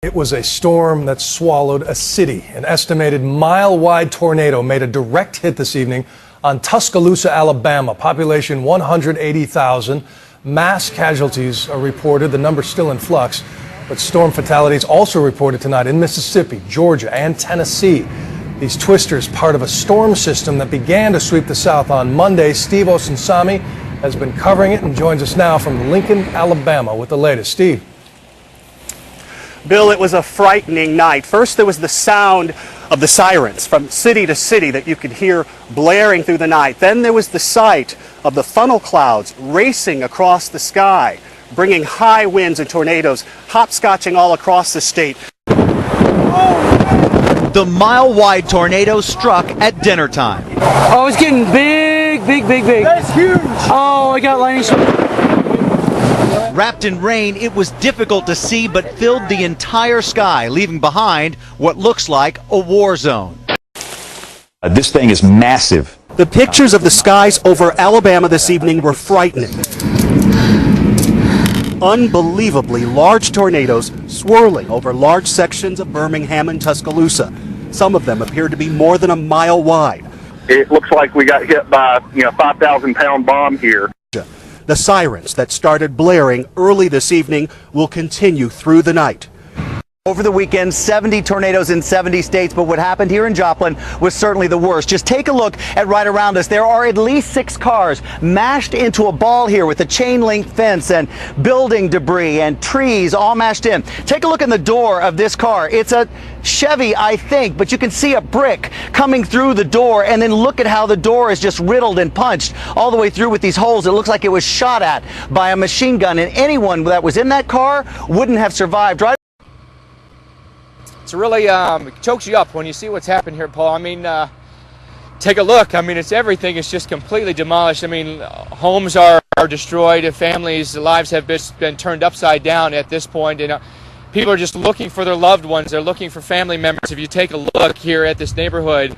It was a storm that swallowed a city. An estimated mile-wide tornado made a direct hit this evening on Tuscaloosa, Alabama. Population 180,000. Mass casualties are reported. The number's still in flux. But storm fatalities also reported tonight in Mississippi, Georgia, and Tennessee. These twisters, part of a storm system that began to sweep the South on Monday. Steve Osunsami has been covering it and joins us now from Lincoln, Alabama with the latest. Steve. Bill, it was a frightening night. First, there was the sound of the sirens from city to city that you could hear blaring through the night. Then there was the sight of the funnel clouds racing across the sky, bringing high winds and tornadoes hopscotching all across the state. The mile-wide tornado struck at dinner time. Oh, it's getting big. That's huge. Oh, I got lightning strikes. Wrapped in rain, it was difficult to see but filled the entire sky, leaving behind what looks like a war zone. This thing is massive. The pictures of the skies over Alabama this evening were frightening. Unbelievably large tornadoes swirling over large sections of Birmingham and Tuscaloosa. Some of them appeared to be more than a mile wide. It looks like we got hit by a 5,000-pound bomb here. The sirens that started blaring early this evening will continue through the night. Over the weekend, 70 tornadoes in 70 states, but what happened here in Joplin was certainly the worst. Just take a look at right around us. There are at least 6 cars mashed into a ball here with a chain link fence and building debris and trees all mashed in. Take a look in the door of this car. It's a Chevy, I think, but you can see a brick coming through the door, and then look at how the door is just riddled and punched all the way through with these holes. It looks like it was shot at by a machine gun, and anyone that was in that car wouldn't have survived. Right? It's really chokes you up when you see what's happened here, Paul. I mean, take a look. I mean, it's everything is just completely demolished. I mean, homes are destroyed. Families' lives have been turned upside down at this point, and people are just looking for their loved ones. They're looking for family members. If you take a look here at this neighborhood,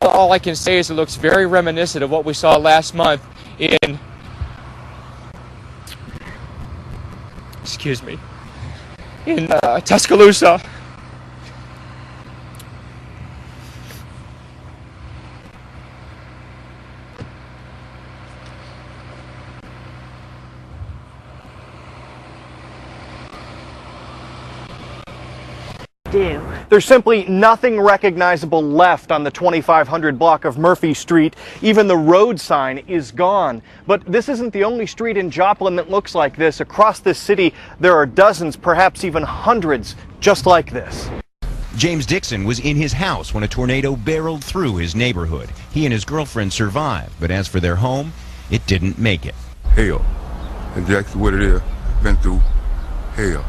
all I can say is it looks very reminiscent of what we saw last month in, in Tuscaloosa. There's simply nothing recognizable left on the 2500 block of Murphy Street. Even the road sign is gone. But this isn't the only street in Joplin that looks like this. Across this city, there are dozens, perhaps even hundreds, just like this. James Dixon was in his house when a tornado barreled through his neighborhood. He and his girlfriend survived, but as for their home, it didn't make it. Hell. That's exactly what it is. Been through hell.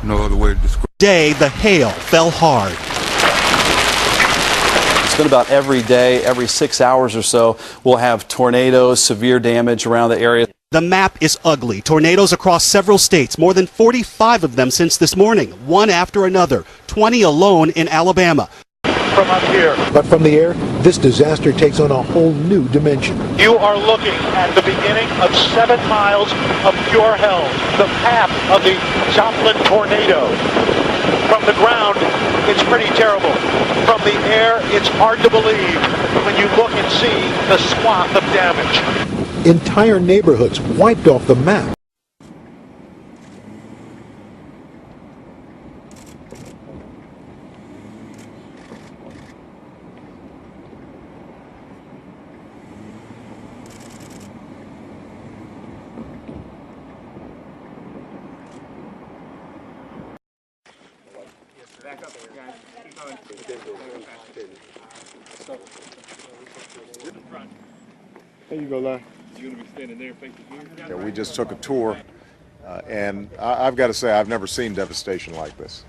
No other way to describe it. Today, the hail fell hard. It's been about every day, every 6 hours or so, we'll have tornadoes, severe damage around the area. The map is ugly. Tornadoes across several states, more than 45 of them since this morning, one after another, 20 alone in Alabama. From up here. But from the air, this disaster takes on a whole new dimension. You are looking at the beginning of 7 miles of pure hell, the path of the Joplin tornado. From the ground, it's pretty terrible. From the air, it's hard to believe when you look and see the swath of damage. Entire neighborhoods wiped off the map. Back up there, guys. Keep going. There you go, Larry. You're going to be standing there facing here? Yeah, we just took a tour, and I've got to say, I've never seen devastation like this.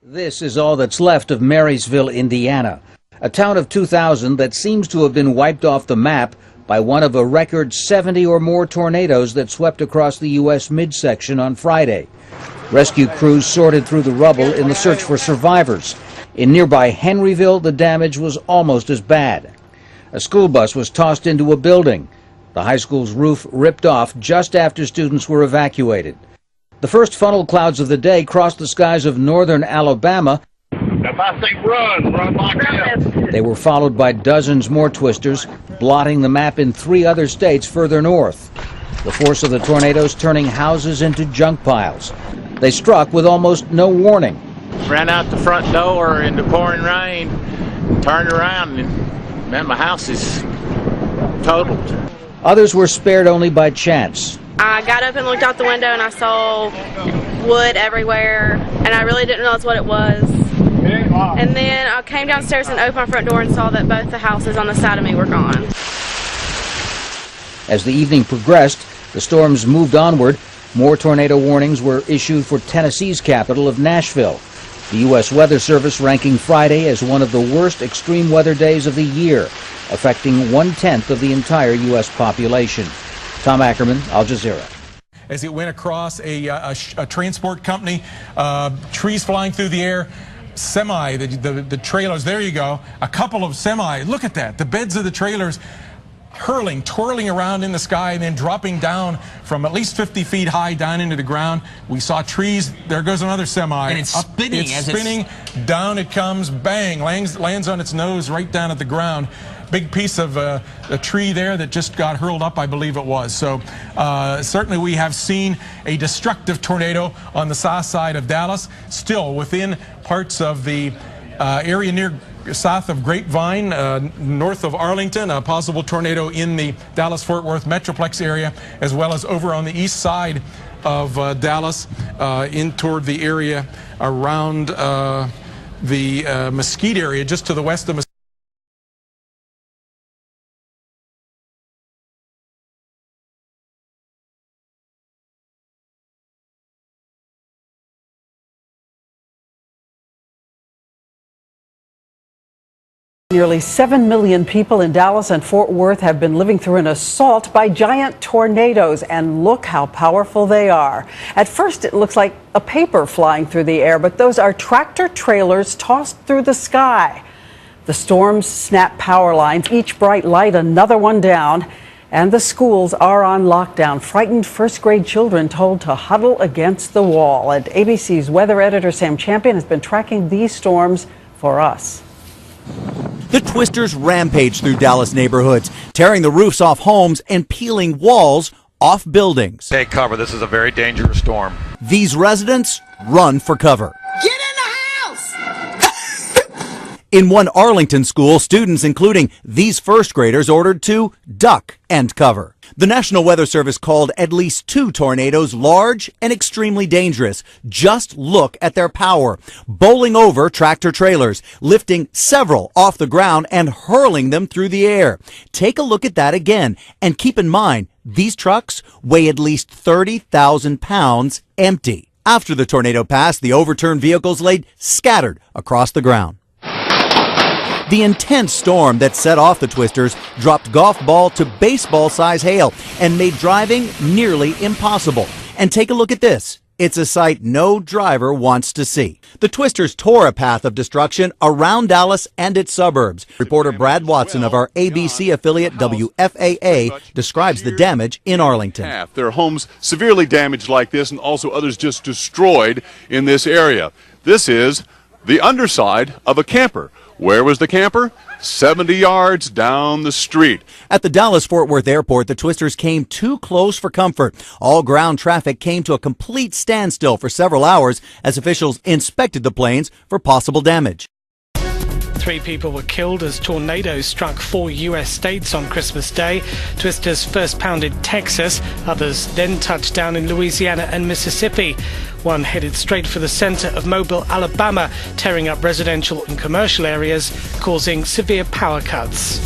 This is all that's left of Marysville, Indiana, a town of 2,000 that seems to have been wiped off the map by one of a record 70 or more tornadoes that swept across the U.S. midsection on Friday. Rescue crews sorted through the rubble in the search for survivors. In nearby Henryville, the damage was almost as bad. A school bus was tossed into a building. The high school's roof ripped off just after students were evacuated. The first funnel clouds of the day crossed the skies of northern Alabama. If I say run like hell. They were followed by dozens more twisters, blotting the map in 3 other states further north. The force of the tornadoes turning houses into junk piles. They struck with almost no warning. Ran out the front door in the pouring rain, turned around, and man, my house is totaled. Others were spared only by chance. I got up and looked out the window and I saw wood everywhere, and I really didn't realize what it was. And then I came downstairs and opened my front door and saw that both the houses on the side of me were gone. As the evening progressed, the storms moved onward. More tornado warnings were issued for Tennessee's capital of Nashville. The U.S. Weather Service ranking Friday as one of the worst extreme weather days of the year, affecting 1/10 of the entire U.S. population. Tom Ackerman, Al Jazeera. As it went across a transport company, trees flying through the air, the trailers, there you go, a couple of semi, look at that, the beds of the trailers twirling around in the sky and then dropping down from at least 50 feet high down into the ground. We saw trees, there goes another semi. And it's spinning. It's spinning, down it comes, bang, lands on its nose right down at the ground. Big piece of a tree there that just got hurled up, I believe it was. So certainly we have seen a destructive tornado on the south side of Dallas, still within parts of the area near south of Grapevine, north of Arlington, a possible tornado in the Dallas-Fort Worth Metroplex area, as well as over on the east side of Dallas, in toward the area around the Mesquite area, just to the west of Mesquite. Nearly 7 million people in Dallas and Fort Worth have been living through an assault by giant tornadoes, and look how powerful they are. At first, it looks like a paper flying through the air, but those are tractor trailers tossed through the sky. The storms snap power lines, each bright light another one down, and the schools are on lockdown. Frightened first-grade children told to huddle against the wall. And ABC's weather editor Sam Champion has been tracking these storms for us. The twisters rampage through Dallas neighborhoods, tearing the roofs off homes and peeling walls off buildings. Take cover. This is a very dangerous storm. These residents run for cover. Get in the house! In one Arlington school, students, including these first graders, ordered to duck and cover. The National Weather Service called at least 2 tornadoes large and extremely dangerous. Just look at their power. Bowling over tractor trailers, lifting several off the ground and hurling them through the air. Take a look at that again, and keep in mind, these trucks weigh at least 30,000 pounds empty. After the tornado passed, the overturned vehicles laid scattered across the ground. The intense storm that set off the twisters dropped golf ball to baseball-size hail and made driving nearly impossible. And take a look at this. It's a sight no driver wants to see. The twisters tore a path of destruction around Dallas and its suburbs. Reporter Brad Watson of our ABC affiliate WFAA describes the damage in Arlington. There are homes severely damaged like this, and also others just destroyed in this area. This is the underside of a camper. Where was the camper? 70 yards down the street. At the Dallas-Fort Worth airport, the twisters came too close for comfort. All ground traffic came to a complete standstill for several hours as officials inspected the planes for possible damage. 3 people were killed as tornadoes struck 4 U.S. states on Christmas Day. Twisters first pounded Texas. Others then touched down in Louisiana and Mississippi. One headed straight for the center of Mobile, Alabama, tearing up residential and commercial areas, causing severe power cuts.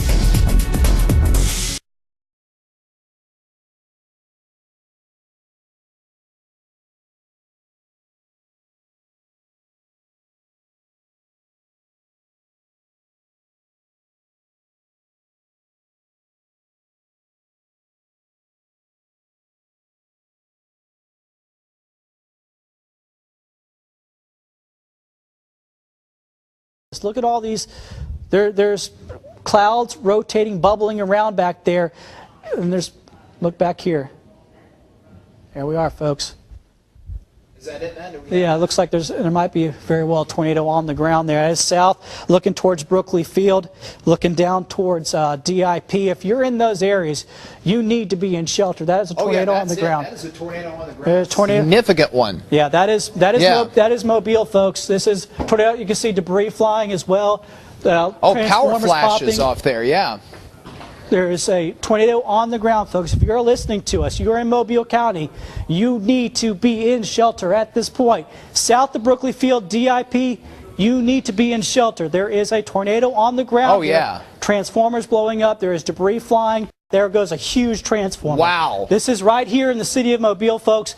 Look at all these. There's clouds rotating, bubbling around back there. And look back here. There we are, folks. Is that it, man? Yeah, it looks like there might be very well a tornado on the ground there. That is south, looking towards Brookley Field, looking down towards DIP. If you're in those areas, you need to be in shelter. That is a tornado on the ground. That is a tornado on the ground. There's a tornado. Significant one. Yeah, that is Mobile, folks. This is tornado. You can see debris flying as well. Power flashes off there. Yeah. There is a tornado on the ground, folks. If you're listening to us, you're in Mobile County, you need to be in shelter at this point. South of Brookley Field, DIP, you need to be in shelter. There is a tornado on the ground. Oh, yeah. Transformers blowing up. There is debris flying. There goes a huge transformer. Wow. This is right here in the city of Mobile, folks.